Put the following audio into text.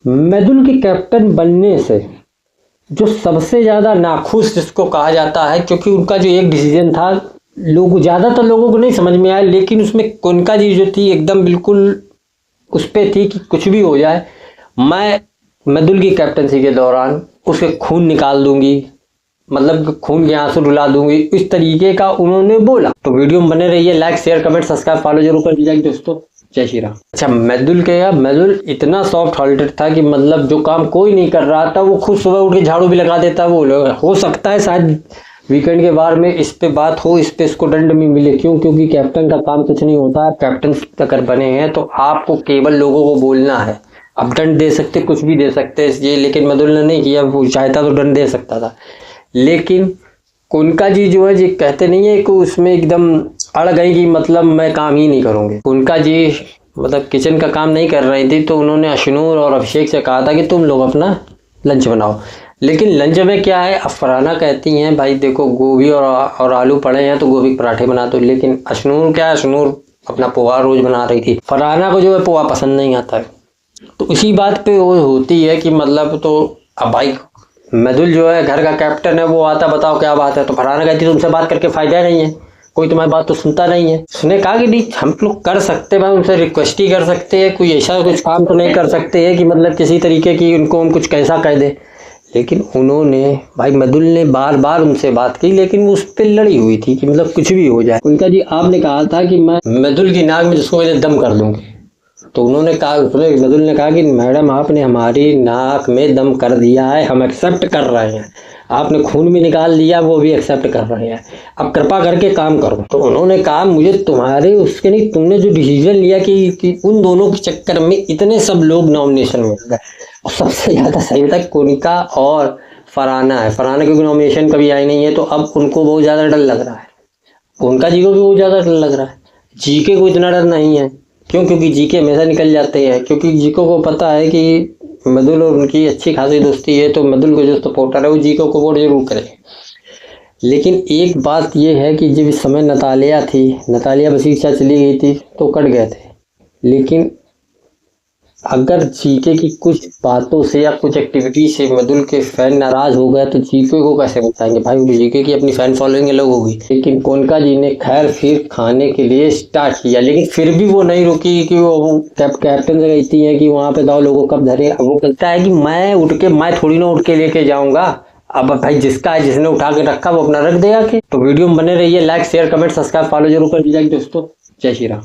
मैदुल के कैप्टन बनने से जो सबसे ज़्यादा नाखुश जिसको कहा जाता है, क्योंकि उनका जो एक डिसीजन था ज़्यादातर लोगों को नहीं समझ में आया, लेकिन उसमें कोनिका जी जो थी एकदम बिल्कुल उस पर थी कि कुछ भी हो जाए मैं मैदुल की कैप्टनसी के दौरान उसके खून निकाल दूंगी, मतलब खून के आंसू रुला दूंगी, इस तरीके का उन्होंने बोला। तो वीडियो में बने रहिए, like share comment subscribe follow जरूर कर दीजिए दोस्तों। जय श्री राम। अच्छा, मैदुल इतना सॉफ्ट हार्टेड था कि मतलब जो काम कोई नहीं कर रहा था वो खुद सुबह उठ के झाड़ू भी लगा देता। वो हो सकता है शायद वीकेंड के बार में इस पे बात हो, इस पे इसको दंड भी मिले। क्यों? क्योंकि कैप्टन का काम कुछ नहीं होता है। कैप्टन अगर बने हैं तो आपको केवल लोगों को बोलना है। अब दंड दे सकते, कुछ भी दे सकते ये, लेकिन मैदुल ने नहीं किया। वो चाहता तो दंड दे सकता था, लेकिन कोनिका जी जो है जी कहते नहीं है कि उसमें एकदम अड़ गई कि मतलब मैं काम ही नहीं करूँगी। कोनिका जी मतलब किचन का काम नहीं कर रही थी, तो उन्होंने अशनूर और अभिषेक से कहा था कि तुम लोग अपना लंच बनाओ। लेकिन लंच में क्या है, अब फरहाना कहती हैं भाई देखो गोभी और आलू पड़े हैं तो गोभी के पराठे बना दो। लेकिन अशनूर क्या है, अशनूर अपना पोहा रोज बना रही थी। फरहाना को जो है पोहा पसंद नहीं आता है। तो इसी बात पे वो होती है कि मतलब तो अब भाई मैदुल जो है घर का कैप्टन है, वो आता बताओ क्या बात है। तो फरहाना कहती तुमसे बात करके फायदा नहीं है, कोई तुम्हारी बात तो सुनता नहीं है। उसने कहा कि नहीं हम लोग कर सकते भाई, उनसे रिक्वेस्ट ही कर सकते हैं, कोई ऐसा कुछ काम तो नहीं कर सकते हैं कि मतलब किसी तरीके की उनको हम कुछ कैसा कह दे। लेकिन उन्होंने भाई मैदुल ने बार बार उनसे बात की, लेकिन वो उस पर लड़ी हुई थी कि मतलब कुछ भी हो जाए। उनका जी आपने कहा था कि मैं मैदुल की नाक में जिसको मैंने दम कर दूंगी। तो उन्होंने कहा, मैदुल ने कहा कि मैडम आपने हमारी नाक में दम कर दिया है, हम एक्सेप्ट कर रहे हैं। आपने खून भी निकाल दिया, वो भी एक्सेप्ट कर रहे हैं, अब कृपा करके काम करो। तो उन्होंने कहा मुझे तुम्हारे उसके नहीं, तुमने जो डिसीजन लिया कि उन दोनों के चक्कर में इतने सब लोग नॉमिनेशन में गए। और सबसे ज़्यादा सही था कोनिका और फरहाना है। फरहाना क्योंकि नॉमिनेशन कभी आई नहीं है, तो अब उनको बहुत ज़्यादा डर लग रहा है। कोनिका जी को भी बहुत ज़्यादा डर लग रहा है, जीके को इतना डर नहीं है। क्यों? क्योंकि जीके हमेशा निकल जाते हैं, क्योंकि जीको को पता है कि मैदुल और उनकी अच्छी खासी दोस्ती है, तो मैदुल को जो सपोर्टर है वो जीको को वोट जरूर करे। लेकिन एक बात ये है कि जब इस समय नतालिया बसीचा चली गई थी तो कट गए थे। लेकिन अगर जीके की कुछ बातों से या कुछ एक्टिविटी से मैदुल के फैन नाराज हो गए तो जीके को कैसे बताएंगे भाई? जीके की अपनी फैन फॉलोइंग अलग होगी। लेकिन कोनिका जी ने खैर फिर खाने के लिए स्टार्ट किया, लेकिन फिर भी वो नहीं रुकी कि वो कैप्टन से कहती है कि वहां पे दाओ लोगों कब धरे। वो कहता है कि मैं थोड़ी ना उठ के लेके जाऊंगा। अब भाई जिसका है, जिसने उठा के रखा वो अपना रख देगा। कि तो वीडियो में बने रहिए, like share comment subscribe follow जरूर कर दीजिए दोस्तों। जय श्री राम।